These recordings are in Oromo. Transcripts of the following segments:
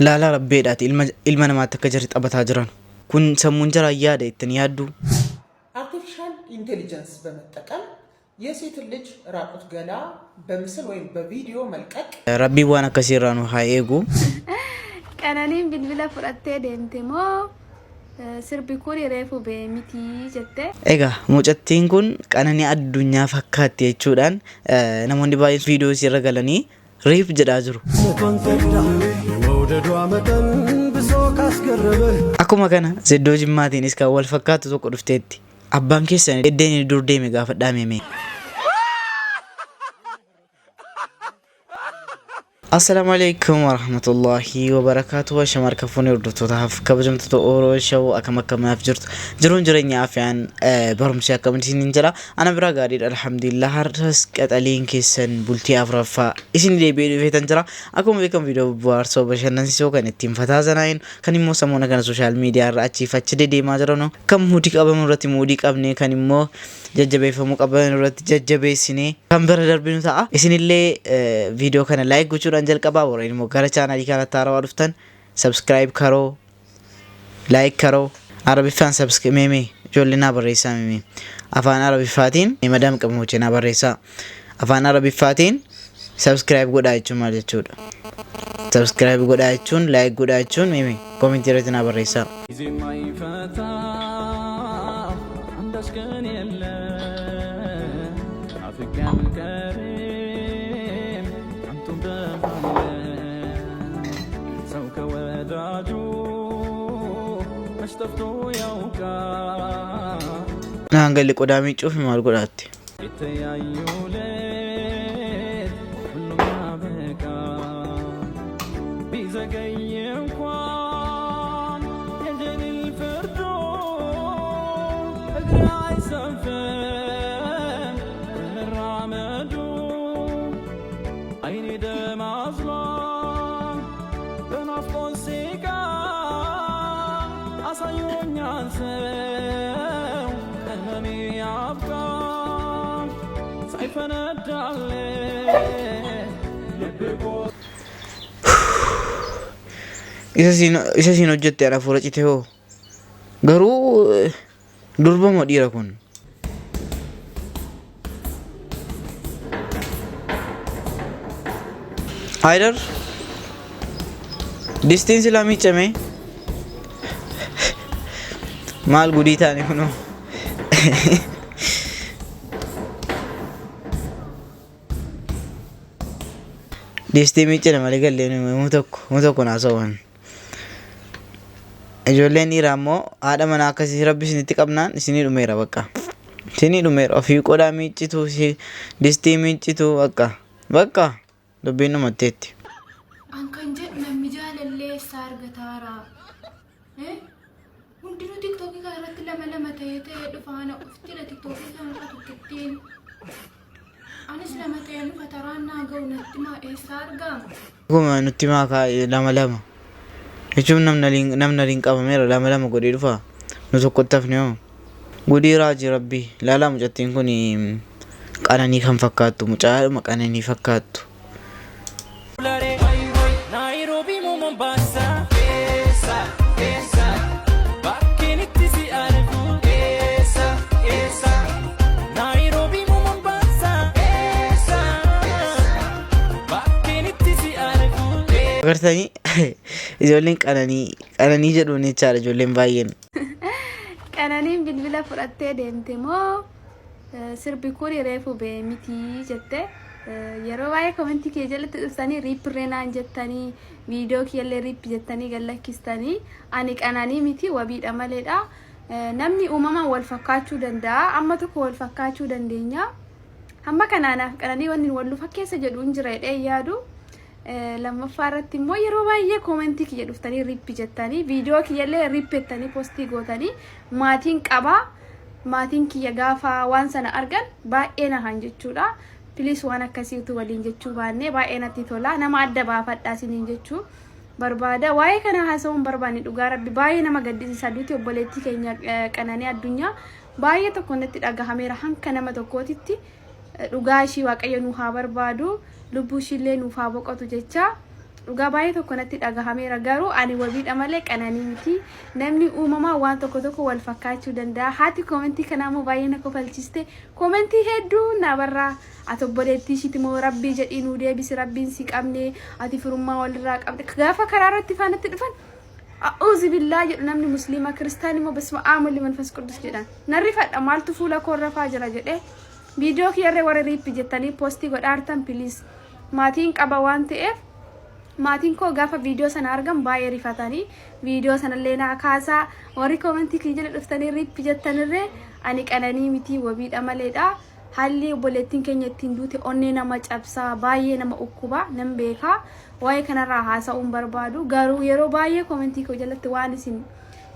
Laala rabbeedhaati ilma namaatti akka jirri taphataa jiran. Kun sammuun jara yaada ittiin yaaddu. አርቲፊሻል ኢንቴሊጀንስ በመጠቀም የሴት ልጅ ራቁት ገላ በምስል ወይም በቪዲዮ መልቀቅ ረቢ ዋን አከሲራ ነው ሃይጉ ቀነኒን ቢልቢላ ፍራቴ ደንተሞ ስርቢኩን የሬፉ በሚቲ ጀተ ኤጋ ሙጨቲን ኩን ቀነኒ አዱኛ ፈካት የቹዳን ነሞንዲ ባይ ቪዲዮ ሲረጋለኒ ሪፍ ጀዳ ጅሩ akkuma kana zeddoo jimmaatiinis kan wal fakkaatu tokko dhufteetti abbaan keessan eddeen dur deeme gaafadhaa mee. السلام عليكم ورحمة الله وبركاته وشمار كفوني وردوتوها كبجمت تورو شو أكما كما فجرت جرون جريني عافيان برمشي أكما سنين جرا أنا برا قادر الحمد لله هرس كتالين كيسن بولتي أفرافا إسن لي بيدو فيتن جرا أكم بكم فيديو بوارسو بشان نسيسو كان التيم فتازناين كان يمو سمونا كان سوشال ميديا رأتي فتشدي دي ماجرانو كم هوديك أبا مراتي موديك أبني كان يمو ججبه فموك أبا مراتي ججبه سيني كم برادر بينو تاع إسن اللي فيديو كان لايك وشور अंजल कबा हो रही मोगर चैनल का तारा वारुफ्तन सब्सक्राइब करो लाइक करो अरबी fan subscribe में जो लेना बरेसा में अफान अरबी फातिन मदम कम हो चना बरेसा अफान अरबी फातिन सब्सक्राइब गुड आइचुन माले चूड सब्सक्राइब गुड आइचुन लाइक गुड आइचुन में कमेंट रचना बरेसा نانجل قدامي تشوف مال قداتي isa siin hojjette ana fuula cite hoo garuu durbama dhiira kun haydar distiin silaa miicame maal gudii taane kuno distii miicane malee galleen mutokko naasawan ijoolleen dhiiraa immoo haadha manaa akkasii rabbi isinitti qabnaan isinii dhumeera bakka isinii dhumeera ofii qodaa miiccitu distii miiccitu bakka dubbiin dhumatteetti. Ankan jedhu namni jaalallee isaa argataara. Hundinuu tiktookii kana irratti lama ta'ee dhufaana uffitila tiktookii kana irra tukkittiin. Anis lama ta'ee nufa taraan naa ga'u natti maa eessaa argaa? Akkuma nutti maa lama. Jechuun namna liin qabameera lama godhee dhufa nu tokkotti hafne hoo gudii raajii rabbii ilaalaa mucattiin kun qananii kan fakkaattu mucaadhuma qananii fakkaattu. agartanii ijoolleen qananii jedhuun jechaadha ijoolleen baay'een. Qananiin bilbila fudhattee deemte moo sirbi kun reefu beemitii jette yeroo baay'ee komentii kee jalatti dhuftanii riippirreenaan jettanii viidiyoo kiyyallee riippi jettanii gallakkistanii ani qananii miti wabiidha maleedha. Namni uumamaan wal fakkaachuu danda'a amma tokko wal fakkaachuu dandeenya hamma kanaanaaf qananii wanni wal fakkeessa jedhu hin jira jedhee yaadu. lammaffaa irratti immoo yeroo baay'ee komentii kiyya dhuftanii riippi jettanii viidiyoo kiyyallee riippettanii postii gootanii maatiin qabaa maatiin kiyya gaafa waan sana argan baay'ee nahan jechuudha. Please waan akkasiitu waliin jechuu baannee baay'ee natti tola nama adda baafadhaa isiniin jechuu barbaada. Waa'ee kana haasa'uun barbaanne dhugaa rabbi baay'ee nama gaddisiisa. Duuti obboleettii keenya Qananii Addunyaa baay'ee tokko natti dhagahameera hanka nama tokkootitti dhugaa ishii Waaqayyo nu haa barbaadu. Lubbuu ishillee nuuf haa boqotu jecha dhugaa baay'ee tokko natti dhagahameera garuu ani wabiidha malee qananii miti namni uumamaa waan tokko wal fakkaachuu danda'a haati koomentii kanaamoo baay'ee na kofalchiste koomentii hedduu na barraa ati obboleettii ishiiti moo rabbii jedhii nuu deebisi rabbiin si qabne ati firummaa walirraa qabde gaafa karaa irratti faanatti dhufan a'uuzi billaa jedhu namni musliima kiristaanii moo basma aamulli manfas qudus jedhan narri fadha maaltu fuula koorra faa jira jedhee viidiyoo kiyyarree warra riippi jettanii poostii godhaartan piliis maatiin qaba waan ta'eef maatiin koo gaafa viidiyoo sana argan baay'ee rifatanii viidiyoo sanallee naa kaasaa warri koomentii kiyya jala dhuftanii riippi jettanirree ani qananii miti wabiidha maleedha halli obboleettiin keenya ittiin duute onnee nama cabsaa baay'ee nama ukkuba nan beekaa waa'ee kanarraa haasa'uun barbaadu garuu yeroo baay'ee koomentii koo jalatti waan isin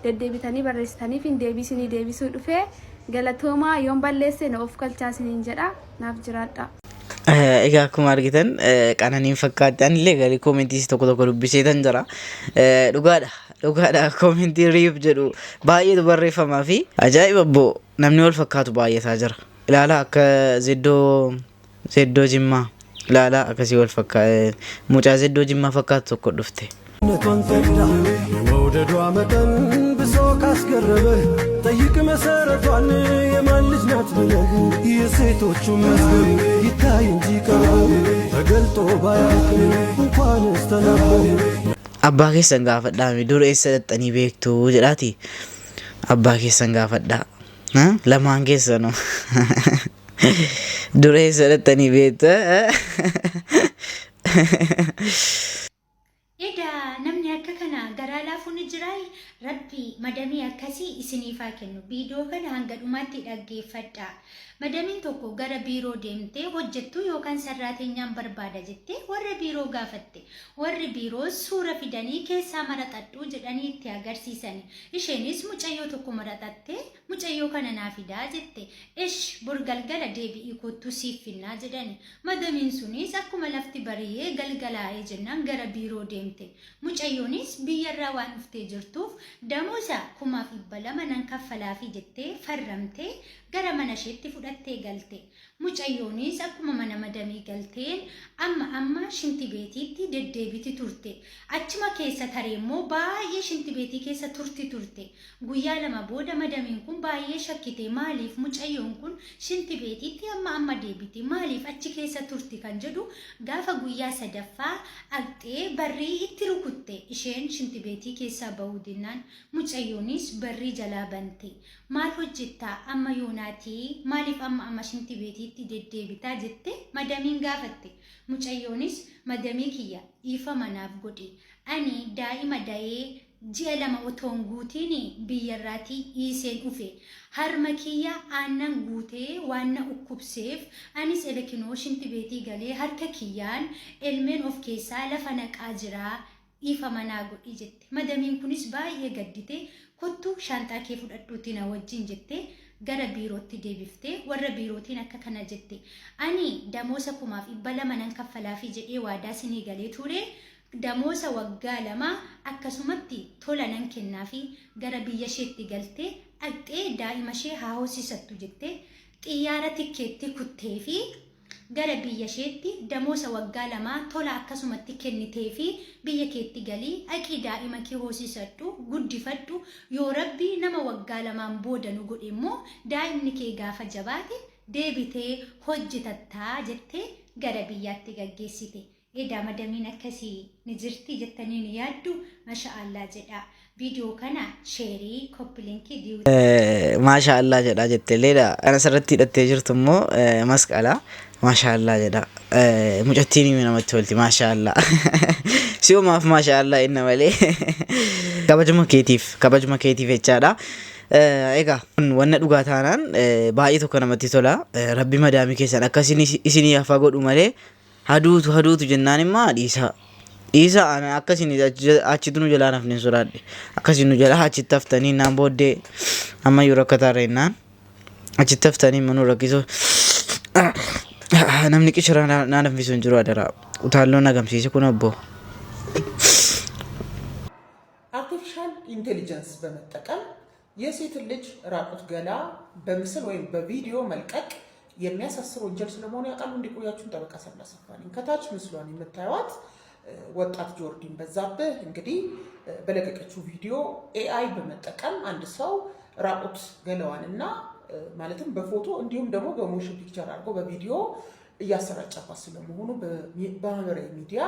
deddeebitanii barreessitaniif hin deebisinii deebisuu dhufee galatoomaa yoon balleesse na of galchaasiniin jedha naaf jiraadha. Egaa akkuma argitan qananiin fakkaatan illee garii koomentii tokko dubbiseetan jira. Dhugaadha koomentii riif jedhu baay'eetu barreeffamaa fi ajaa'iba boo namni wal fakkaatu baay'ataa jira. Ilaala akka zeddoo jimmaa ilaala akkasii wal fakkaata mucaa zeddoo jimmaa fakkaatu tokko dhufte. መውደዷ መጠን ብሶ ካስገረመህ ጠይቅ መሰረቷን የማን ልጅ ናት ብለህ የሴቶቹ መዝገብ ይታይ እንጂ ቀረው ተገልጦ ባያልቅ እንኳንስ ተነቦ abbaa keessan gaafadhaa dur eessa dhattanii beektu jedhaati abbaa keessan gaafadhaa lamaan keessanoo dur eessa dhattanii beektu Eda namni akka kana garaa laafuun jiraa rabbi madamii akkasii isiniifaa kennu viidiyoo kana hanga dhumaatti dhaggeeffadhaa. Madamiin tokko gara biiroo deemtee hojjettuu yookaan sarraateenyaan barbaada jettee warra biiroo gaafatte. Warri biiroo suura fidanii keessaa maraxadhuu jedhanii itti agarsiisan. Isheenis mucayyoo tokko maraxattee mucayyoo kana naa fidaa jette. Ish burgalgala deebi'ii kottuu siif finnaa jedhani. Madamiin sunis akkuma lafti bari'ee galgalaa'ee jennaan gara biiroo deemte. Mucayyoonis biyyarraa waan dhuftee jirtuuf damoosa 2,200 nan kaffalaafi jettee farramtee gara mana isheetti fudhattee galte. Mucayyoonis akkuma mana madamii galteen amma shinti beetiitti deddeebiti turte. Achuma keessa taree immoo baay'ee shinti beetii keessa turte. Guyyaa 2 booda madamiin kun baay'ee shakkite maaliif mucayyoon kun shinti beetiitti amma deebiti maaliif achi keessa turti kan jedhu gaafa guyyaa 3ffaa aqxee barrii itti rukutte isheen shinti beetii keessaa bahuu dinnaan mucayyoonis barrii jalaa bante. Maal hojjettaa amma yoonaati maaliif amma shinti beetiitti deddeebitaa jette madamiin gaafatte. Mucayyoonis madamii kiyya ifa manaaf godhe ani daa'ima da'ee ji'a 2 otoon guutiin biyyarraatii dhiiseen dhufe harma kiyya aannan guutee waan na ukkubseef anis elekinoo shinti beetii galee harka kiyyaan elmeen of keessaa lafa naqaa jira ifa manaa godhi jette. Madamiin kunis baay'ee gaddite kottuu shaanxaa kee fudhadhuuti na wajjin jette gara biirootti deebiftee warra biirootiin akka kana jette ani damoosa 2,200 nan kaffalaafi jedhee waadaa sinii galee ture damoosa waggaa 2 akkasumatti tola nan kennaafi gara biyya isheetti galtee aqxee daa'ima ishee haa hoosisattu jette xiyyaara tikkeetti kutteefi gara biyya isheetti damoosa waggaa 2 tola akkasumatti kenniteefi biyya keetti galii aqii daa'ima kee hoosisadhu guddifadhu yoo rabbi nama waggaa 2 booda nu godhe immoo daa'imni kee gaafa jabaate deebitee hojjetattaa jettee gara biyyaatti gaggeessite. Edaa madamiin akkasii ni jirti jettanii ni yaaddu maashaallah jedha. Viidiyoo kana sheerii koppilinkii diiwuu maashaallah jedha jetteelleedha. Kana asirratti hidhattee jirtu immoo masqala maashaallah jedha. Mucattiin namatti tolti maashaallah. Si'umaaf maashaallah inna malee kabajuma keetiif jechaadha. Egaa wanna dhugaa taanaan baay'ee tokko namatti tola. Rabbi madaamii keessan akkasiin isinii hafa godhu malee haduutu jennaan immaa dhiisa ana akkasiin achitti nu jalaa nafne sodaadhe akkasiin nu jalaa achitti haftanii naan booddee ammayyuu rakkataarra jennaan achitti haftanii manuu rakkisu namni qishira naa nafnisu hin jiru adara utaalloon agamsiise kun obbo አርቲፊሻል ኢንቴሊጀንስ በመጠቀም የሴት ልጅ ራቁት ገላ በምስል ወይም በቪዲዮ መልቀቅ የሚያሳስር ወንጀል ስለመሆኑ ያውቃሉ? እንዲቆያችሁን ጠበቃ ሰብለ አሰፋ ነኝ። ከታች ምስሏን የምታዩት ወጣት ጆርዲን በዛብህ እንግዲህ በለቀቀችው ቪዲዮ ኤአይ በመጠቀም አንድ ሰው ራቁት ገለዋንና ማለትም በፎቶ እንዲሁም ደግሞ በሞሽን ፒክቸር አድርጎ በቪዲዮ እያሰራጨባት ስለመሆኑ በማህበራዊ ሚዲያ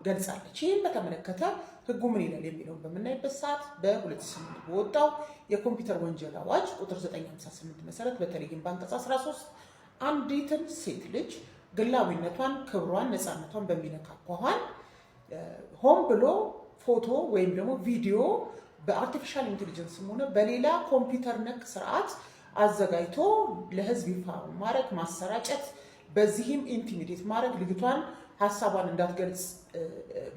ገልጻለች። ይህም በተመለከተ ህጉ ምን ይላል የሚለውን በምናይበት ሰዓት በ2008 በወጣው የኮምፒውተር ወንጀል አዋጅ ቁጥር 958 መሰረት በተለይም በአንቀጽ 13 አንዲትን ሴት ልጅ ግላዊነቷን፣ ክብሯን፣ ነፃነቷን በሚነካ አኳኋን ሆን ብሎ ፎቶ ወይም ደግሞ ቪዲዮ በአርቲፊሻል ኢንቴሊጀንስም ሆነ በሌላ ኮምፒውተር ነክ ስርዓት አዘጋጅቶ ለህዝብ ይፋ ማድረግ፣ ማሰራጨት፣ በዚህም ኢንቲሚዴት ማድረግ፣ ልጅቷን ሀሳቧን እንዳትገልጽ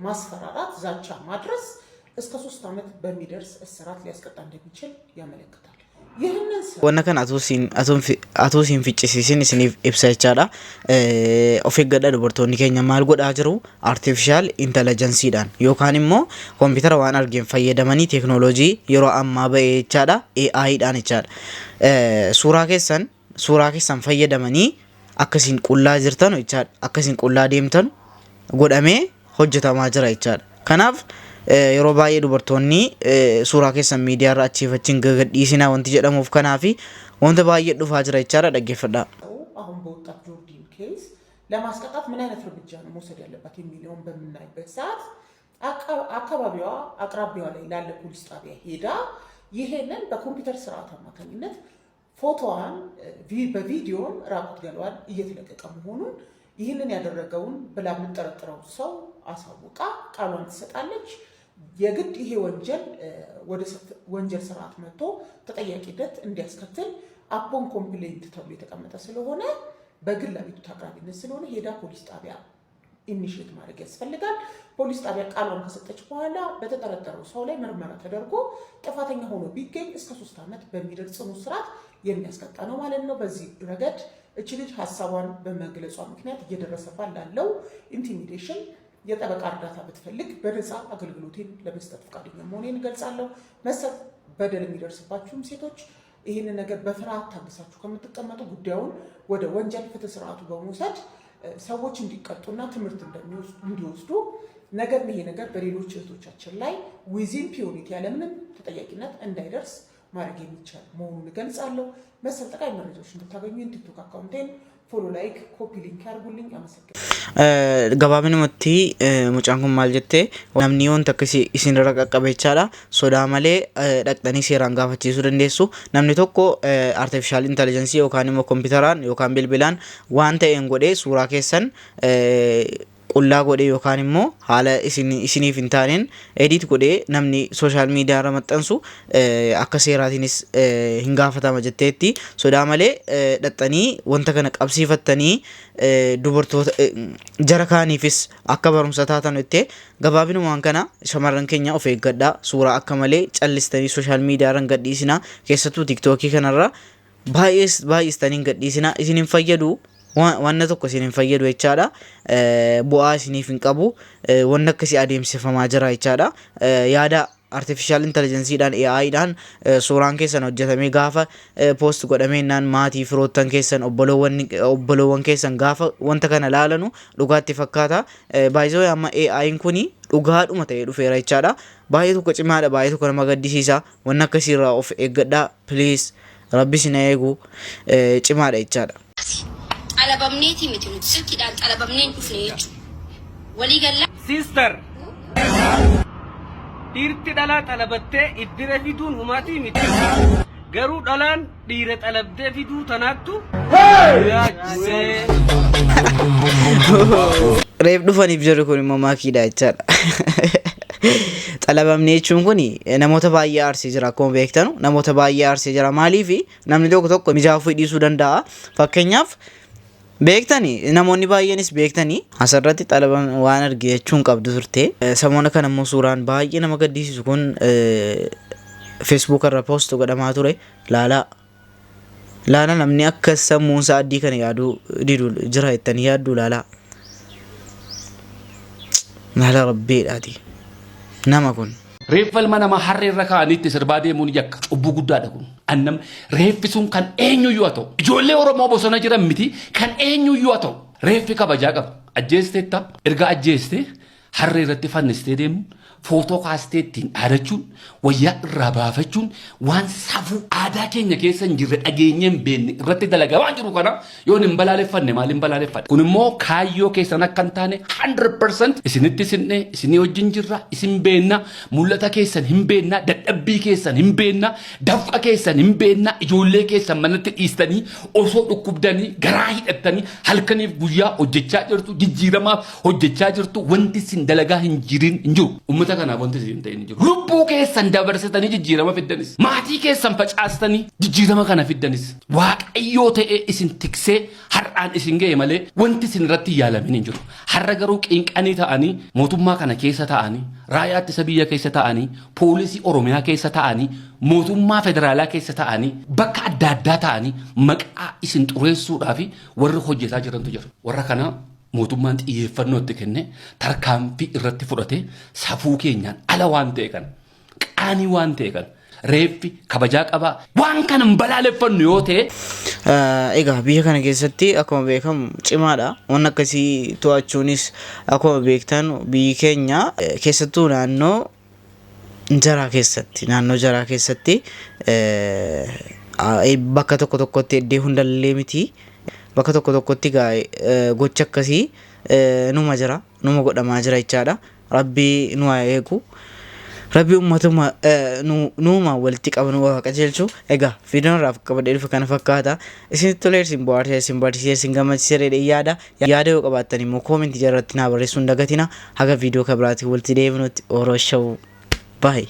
ማስፈራራት፣ ዛቻ ማድረስ እስከ 3 ዓመት በሚደርስ እስራት ሊያስቀጣ እንደሚችል ያመለክታል። wanna kan atuu siin ficcisiisin isiniif ibsa jechaadha. Of eeggadhaa dubartoonni keenya maal godhaa jiru artificial intelligenceedhaan yookaan immoo koompitara waan argeen fayyadamanii teeknooloojii yeroo ammaa ba'e jechaadha AI'dhaan jechaadha. Suuraa keessan fayyadamanii akkasiin qullaa jirtan jechaadha, akkasiin qullaa deemtan godhamee hojjetamaa jira jechaadha. Kanaaf yeroo baay'ee dubartoonni suuraa keessan miidiyaa irraa achiifachiin gadhiisinaa wanti jedhamuuf kanaafi wanta baay'ee dhufaa jira jechaadha. dhaggeeffadhaa. አሁን በወጣት ጆርዲን ኬስ ለማስቀጣት ምን አይነት እርምጃ ነው መውሰድ ያለባት የሚለውን በምናይበት ሰዓት አካባቢዋ አቅራቢያዋ ላይ ላለ ፖሊስ ጣቢያ ሄዳ ይሄንን በኮምፒውተር ስርዓት አማካኝነት ፎቶዋን በቪዲዮን ራቁት ገለዋን እየተለቀቀ መሆኑን ይህንን ያደረገውን ብላ የምትጠረጥረው ሰው አሳውቃ ቃሏን ትሰጣለች። የግድ ይሄ ወደ ወንጀል ስርዓት መጥቶ ተጠያቂነት እንዲያስከትል አፖን ኮምፕሌንት ተብሎ የተቀመጠ ስለሆነ በግል አቤቱታ አቅራቢነት ስለሆነ ሄዳ ፖሊስ ጣቢያ ኢኒሼት ማድረግ ያስፈልጋል። ፖሊስ ጣቢያ ቃሏን ከሰጠች በኋላ በተጠረጠረው ሰው ላይ ምርመራ ተደርጎ ጥፋተኛ ሆኖ ቢገኝ እስከ 3 ዓመት በሚደርስ ጽኑ እስራት የሚያስቀጣ ነው ማለት ነው። በዚህ ረገድ እቺ ልጅ ሀሳቧን በመግለጿ ምክንያት እየደረሰባት ላለው ኢንቲሚዴሽን የጠበቃ እርዳታ ብትፈልግ በነፃ አገልግሎቴን ለመስጠት ፈቃደኛ መሆኔን እገልጻለሁ። መሰል በደል የሚደርስባችሁም ሴቶች ይህንን ነገር በፍርሃት ታግሳችሁ ከምትቀመጡ ጉዳዩን ወደ ወንጀል ፍትህ ስርዓቱ በመውሰድ ሰዎች እንዲቀጡና ትምህርት እንዲወስዱ ነገር ይሄ ነገር በሌሎች እህቶቻችን ላይ ዊዚን ፒዩኒቲ ያለምንም ተጠያቂነት እንዳይደርስ ማድረግ የሚቻል መሆኑን እገልጻለሁ። መሰል ጠቃሚ መረጃዎች እንድታገኙ ቲክቶክ አካውንቴን ፎሎ፣ ላይክ፣ ኮፒ ሊንክ ያርጉልኝ። አመሰግናለሁ። gabaabinumatti mucaan kun maal jettee namni wanta akkasii isinirra qaqqabe jechaadha. Sodaa malee dhaqxanii seeraan gaafachiisuu dandeessu. Namni tokko artificial intelligence yookaan immoo kompiitaraan yookaan bilbilaan waan ta'een godhee suuraa keessan qullaa godhee yookaan immoo haala isiniif hin taaneen edit godhee namni sooshaal miidiyaa irra maxxansu akka seeraatiinis hin gaafatama jetteetti. Sodaa malee dhaxxanii wanta kana qabsiifattanii dubartoota jara kaaniifis akka barumsa taatan jettee gabaabinumaan kana shamarran keenya of eeggadhaa. Suuraa akka malee callistanii sooshaal miidiyaa irra gadhiisinaa, keessattuu tiktookii kanarra baay'istanii gadhiisinaa. Isin hin fayyadu. Wanna tokko isin hin fayyadu jechaadha. Bu'aa isiniif hin qabu. Wanna akkasii adeemsifamaa jira jechaadha. Yaada artificial intelligenceedhaan AI'dhaan suuraan keessan hojjetamee gaafa post godhameenaan maatii firoottan keessan obboloowwan keessan gaafa wanta kana laalanu dhugaatti fakkaata. Baay'isoo amma AI'n kuni dhugaadhuma ta'ee dhufeera jechaadha. Baay'ee tokko cimaadha, baay'ee tokko nama gaddisiisa. Wanna akkasiirraa of eeggadhaa please. Rabbis na eegu cimaadha jechaadha. Alabamneeti miti nuti silkiidhaan alabamneen dhufne jechuudha. Walii galla. Sister. Dhiirti dhalaa xalabattee iddira fiduun humaatii miti. Garuu dhalaan dhiira xalabdee fiduu tanaattu yaachisee. Reef dhufaniif jirru kun immoo maakiidha jechaadha. Xalabamnee jechuun kun namoota baay'ee aarsee jira. Akkuma beektanu namoota baay'ee aarsee jira. Maaliif namni tokko mijaafuu dhiisuu danda'a. Fakkeenyaaf beektanii namoonni baay'eenis beektanii asirratti xalaban waan arge jechuun qabdu turte. Samoona kana immoo suuraan baay'ee nama gaddisiisu kun Facebook irra post godhamaa ture. Laala namni akka sammuun isaa addii kana yaaduu didu jira jettanii yaaddu laala rabbiidhaati nama kun. Reeffal mana harreerra kaa'anitti sirbaa deemuun yakka cubbuu guddaadha kun. Annam reeffisuun kan eenyuyyuu haa ta'u. Ijoollee Oromoo bosona jiran miti kan eenyuyyuu haa ta'u. Reeffi kabajaa qaba. Ajjeesteetta erga ajjeeste harree irratti fannistee deemuun footoo kaastee ittiin dhaadachuun wayyaa irraa baafachuun waan safuu aadaa keenya keessa hin jirre dhageenyee hin beekne irratti dalagaa waan jiru kana yoon hin balaaleffanne maal hin balaaleffanne kun immoo kaayyoo keessan akka hin taane 100% isinitti sinnee isinii wajjin jirra isin beenna mul'ata keessan hin beenna dadhabbii keessan hin beenna dafqa keessan hin beenna ijoollee keessan manatti dhiistanii osoo dhukkubdanii garaa hidhattanii halkaniif guyyaa hojjechaa jirtu jijjiiramaaf hojjechaa jirtu wanti isin dalagaa hin jirin hin jiru. Ummata kanaaf wanti isin ta'e hin jiru. Lubbuu keessan dabarsitanii jijjiirama fiddanis. Maatii keessan facaastanii jijjiirama kana fiddanis. Waaqayyoo ta'ee isin tiksee har'aan isin ga'e malee wanti isin irratti yaalamin hin jiru. Har'a garuu qinqanii ta'anii mootummaa kana keessa ta'anii raayyaa ittisa biyya keessa ta'anii poolisii Oromiyaa keessa ta'anii mootummaa federaalaa keessa ta'anii bakka adda addaa ta'anii maqaa isin xureessuudhaaf warri hojjetaa jirantu jiru. Warra kana mootummaan xiyyeeffannoo itti kenne tarkaanfii irratti fudhate safuu keenyaan ala waan ta'e kan qaanii waan ta'e kan reeffi kabajaa qabaa waan kana hin balaaleffannu yoo ta'e. Egaa biyya kana keessatti akkuma beekamu cimaadha. Waan akkasii to'achuunis akkuma beektan biyyi keenya keessattuu naannoo jaraa keessatti bakka tokko tokkotti iddoo hundallee miti. Bakka tokko tokkotti gocha akkasii numa godhamaa jira jechaadha. Rabbi nu haa eegu. Rabbi ummatuma nuuma walitti qaban waaqa jeelchu. Egaa viidiyoon irraa qabadhee dhufe kana fakkaata. Isinitti tolee isin bohaartee isin gammachiisee yaada yoo qabaattan immoo koomentii jalatti naa barreessuu hin dagatina. Haga viidiyoo kan biraatiin walitti deebinutti Orooshaw baay'ee.